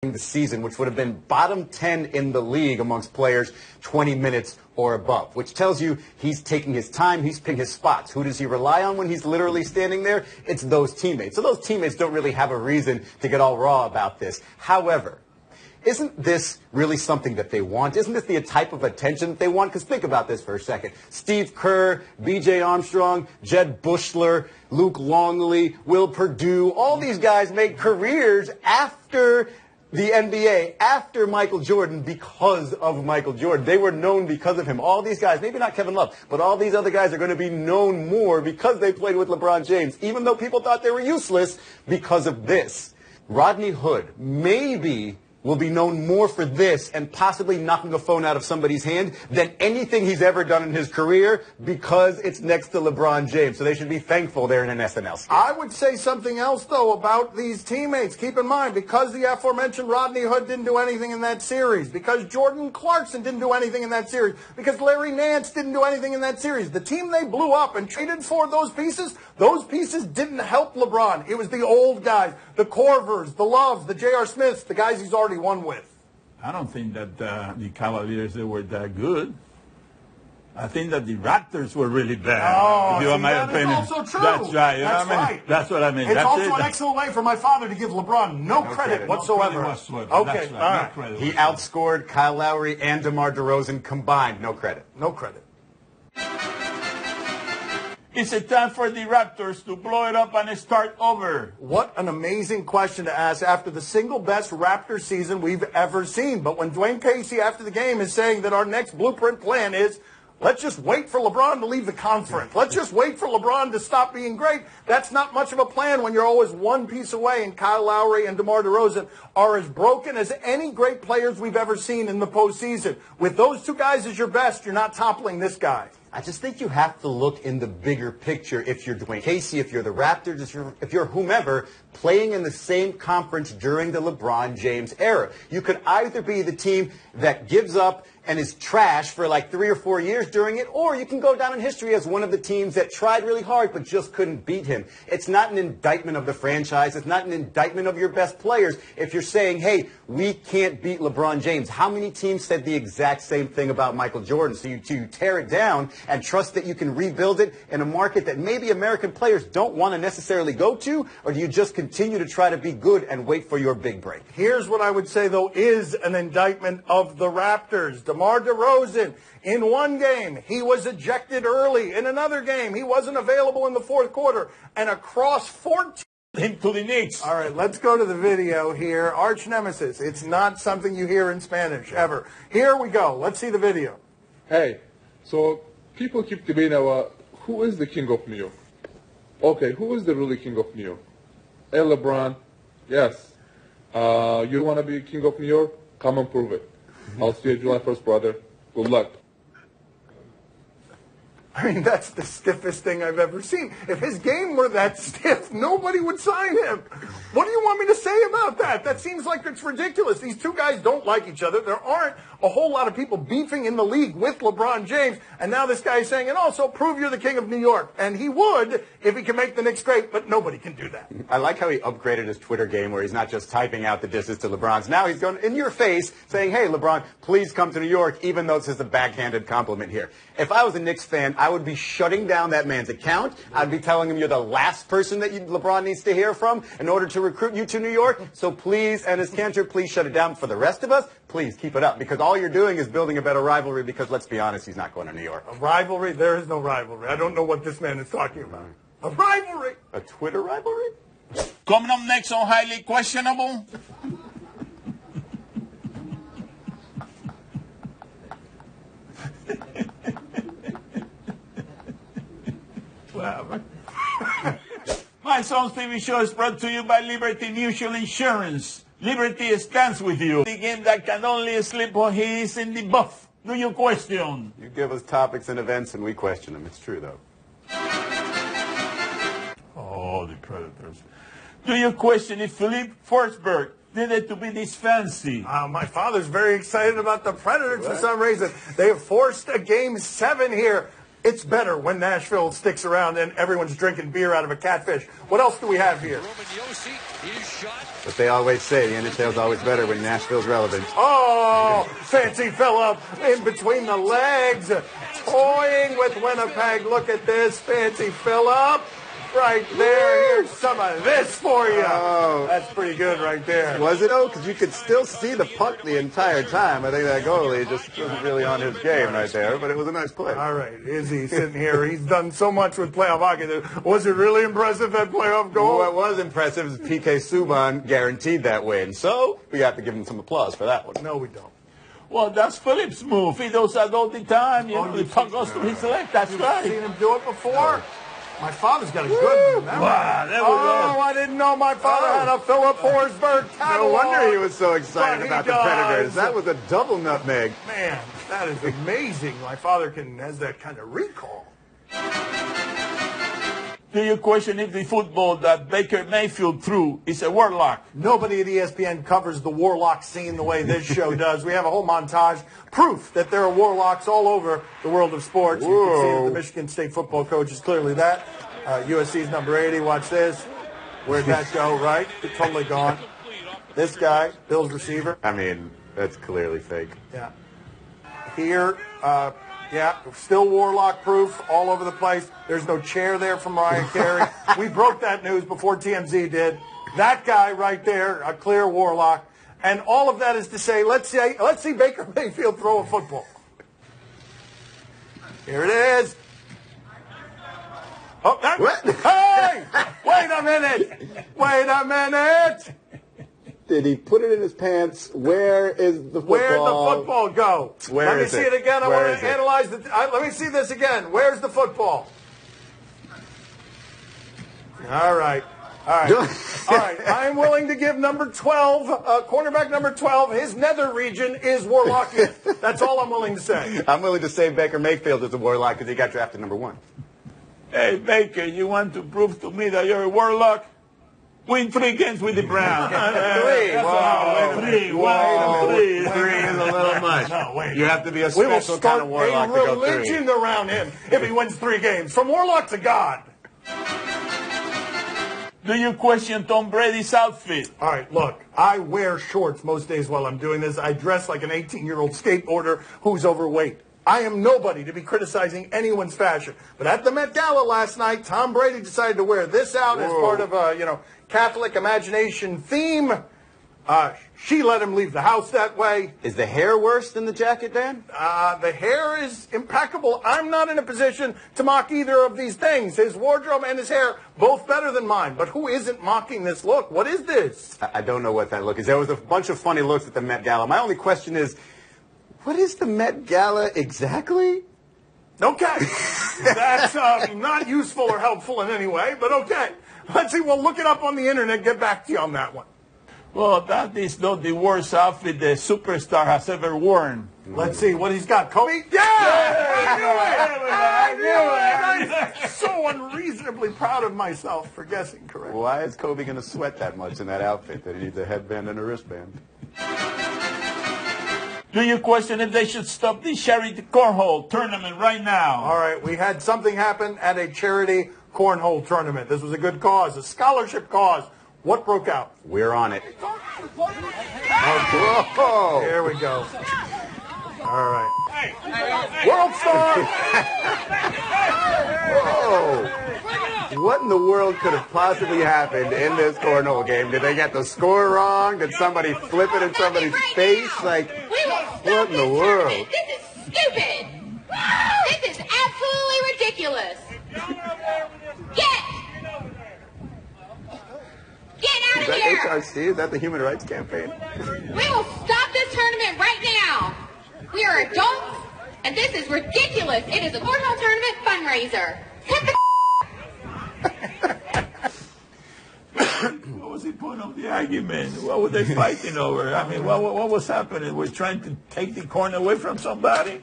the season, which would have been bottom 10 in the league amongst players 20 minutes or above, which tells you he's taking his time, he's picking his spots. Who does he rely on when he's literally standing there? It's those teammates. So those teammates don't really have a reason to get all raw about this. However, isn't this really something that they want? Isn't this the type of attention that they want? Because think about this for a second. Steve Kerr, B.J. Armstrong, Jed Bushler, Luke Longley, Will Perdue, all these guys made careers after the NBA, after Michael Jordan, because of Michael Jordan. They were known because of him. All these guys, maybe not Kevin Love, but all these other guys are going to be known more because they played with LeBron James, even though people thought they were useless because of this. Rodney Hood maybe will be known more for this and possibly knocking a phone out of somebody's hand than anything he's ever done in his career because it's next to LeBron James. So they should be thankful they're in an SNL skit. I would say something else, though, about these teammates. Keep in mind, because the aforementioned Rodney Hood didn't do anything in that series, because Jordan Clarkson didn't do anything in that series, because Larry Nance didn't do anything in that series, the team they blew up and traded for those pieces didn't help LeBron. It was the old guys, the Corvers, the Loves, the J.R. Smiths, the guys he's already won with. I don't think that the Cavaliers, they were that good. I think that the Raptors were really bad. Oh, if you want my that opinion. is also true. That's right. You That's know what I mean? right. That's what I mean. It's That's also it. an excellent way for my father to give LeBron no credit whatsoever. No credit whatsoever. Okay, That's right. all No right. credit He whatsoever. outscored Kyle Lowry and DeMar DeRozan combined. No credit. No credit. Is it time for the Raptors to blow it up and start over? What an amazing question to ask after the single best Raptor season we've ever seen. But when Dwayne Casey after the game is saying that our next blueprint plan is, let's just wait for LeBron to leave the conference. Let's just wait for LeBron to stop being great. That's not much of a plan when you're always one piece away, and Kyle Lowry and DeMar DeRozan are as broken as any great players we've ever seen in the postseason. With those two guys as your best, you're not toppling this guy. I just think you have to look in the bigger picture if you're Dwayne Casey, if you're the Raptors, if you're whomever, playing in the same conference during the LeBron James era. You could either be the team that gives up and is trash for like 3 or 4 years during it, or you can go down in history as one of the teams that tried really hard but just couldn't beat him. It's not an indictment of the franchise. It's not an indictment of your best players. If you're saying, hey, we can't beat LeBron James, how many teams said the exact same thing about Michael Jordan? So you tear it down and trust that you can rebuild it in a market that maybe American players don't want to necessarily go to, or do you just continue to try to be good and wait for your big break? Here's what I would say, though, is an indictment of the Raptors. DeMar DeRozan, in one game, he was ejected early. In another game, he wasn't available in the fourth quarter. And across 14... Into the Knicks. All right, let's go to the video here. Arch nemesis. It's not something you hear in Spanish, ever. Here we go. Let's see the video. Hey, so people keep debating about who is the king of New York. Okay, who is the really king of New York? Hey, LeBron, yes. You want to be king of New York? Come and prove it. I'll see you July 1st, brother. Good luck. I mean, that's the stiffest thing I've ever seen. If his game were that stiff, nobody would sign him. What do you want me to say about that? That seems like it's ridiculous. These two guys don't like each other. There aren't a whole lot of people beefing in the league with LeBron James. And now this guy is saying, and also prove you're the king of New York. And he would if he can make the Knicks great, but nobody can do that. I like how he upgraded his Twitter game where he's not just typing out the dishes to LeBron's. Now he's going in your face saying, hey, LeBron, please come to New York, even though it's just a backhanded compliment here. If I was a Knicks fan, I would be shutting down that man's account. I'd be telling him you're the last person that LeBron needs to hear from in order to recruit you to New York. So please, Enes Kanter, please shut it down. For the rest of us, please keep it up. Because all you're doing is building a better rivalry because, let's be honest, he's not going to New York. A rivalry? There is no rivalry. I don't know what this man is talking about. A rivalry? A Twitter rivalry? Coming up next on Highly Questionable. My Son's TV show is brought to you by Liberty Mutual Insurance. Liberty stands with you. The game that can only sleep when he is in the buff. Do you question? You give us topics and events and we question them. It's true, though. Oh, the Predators. Do you question if Philippe Forsberg did it to be this fancy? My father's very excited about the Predators for some reason. They have forced a Game 7 here. It's better when Nashville sticks around and everyone's drinking beer out of a catfish. What else do we have here? But they always say the NHL's always better when Nashville's relevant. Oh, fancy Phillip in between the legs, toying with Winnipeg. Look at this, fancy Phillip. Right there. Here's some of this for you. Oh. That's pretty good right there. Was it? Oh, because you could still see the puck the entire time. I think that goalie just wasn't really on his game right there, but it was a nice play. All right, Izzy sitting here. He's done so much with playoff hockey. Was it really impressive, that playoff goal? What was impressive is PK Subban guaranteed that win. So we have to give him some applause for that one. No, we don't. Well, that's Philip's move. He does that all the time. You know, the puck goes to his leg. That's right. Seen him do it before? My father's got a good memory. Wow, there we go. I didn't know my father had a Philip Forsberg catalog. No wonder he was so excited But about he the Predators. does. That was a double nutmeg. Man, that is amazing. My father has that kind of recall. Do you question if the football that Baker Mayfield threw is a warlock? Nobody at ESPN covers the warlock scene the way this show does. We have a whole montage, proof that there are warlocks all over the world of sports. You can see that the Michigan State football coach is clearly that. USC's number 80, watch this. Where'd that go, right? It's totally gone. This guy, Bill's receiver. I mean, that's clearly fake. Yeah. Here, still warlock proof all over the place. There's no chair there from Mariah Carey. We broke that news before TMZ did. That guy right there, a clear warlock. And all of that is to say, let's see Baker Mayfield throw a football. Here it is. Oh, What? Hey! Wait a minute! Did he put it in his pants? Where is the football? Where'd the football go? Where Let me is see it? it again. I Where want is to it? analyze let me see this again. Where's the football? All right. All right. I am willing to give number 12, cornerback number 12, his nether region is Warlockian. That's all I'm willing to say. I'm willing to say Baker Mayfield is a warlock because he got drafted number 1. Hey, Baker, you want to prove to me that you're a warlock? Win 3 games with the Browns. 3. That's Whoa. all. 3. Whoa. 3. 3 is a little much. No, wait. You have to be a We will special start kind of warlock a to go 3. religion around him if he wins 3 games. From warlock to God. Do you question Tom Brady's outfit? All right, look, I wear shorts most days while I'm doing this. I dress like an 18-year-old skateboarder who's overweight. I am nobody to be criticizing anyone's fashion. But at the Met Gala last night, Tom Brady decided to wear this out as part of a, Catholic imagination theme. She let him leave the house that way. Is the hair worse than the jacket, Dan? The hair is impeccable. I'm not in a position to mock either of these things. His wardrobe and his hair, both better than mine. But who isn't mocking this look? What is this? I don't know what that look is. There was a bunch of funny looks at the Met Gala. My only question is, what is the Met Gala exactly? Okay. That's not useful or helpful in any way, but okay. Let's see. We'll look it up on the internet. Get back to you on that one. Well, that is not the worst outfit the superstar has ever worn. Let's see what he's got. Kobe? Yeah! I knew it! I'm so unreasonably proud of myself for guessing correctly. Why is Kobe going to sweat that much in that outfit that he needs a headband and a wristband? Do you question if they should stop the charity cornhole tournament right now? All right, we had something happen at a charity cornhole tournament. This was a good cause, a scholarship cause. What broke out? We're on it. Oh, whoa. Here we go. All right. World Star! Whoa. What in the world could have possibly happened in this cornhole game? Did they get the score wrong? Did somebody flip it in somebody's face? Like, what in the world? This is stupid. This is absolutely ridiculous. Get out Is of that here. HRC? Is that the Human Rights Campaign? We will stop this tournament right now. We are adults, and this is ridiculous. It is a cornhole tournament fundraiser. Hit the What was the point of the argument? What were they fighting over? I mean, what was happening? We're trying to take the corn away from somebody?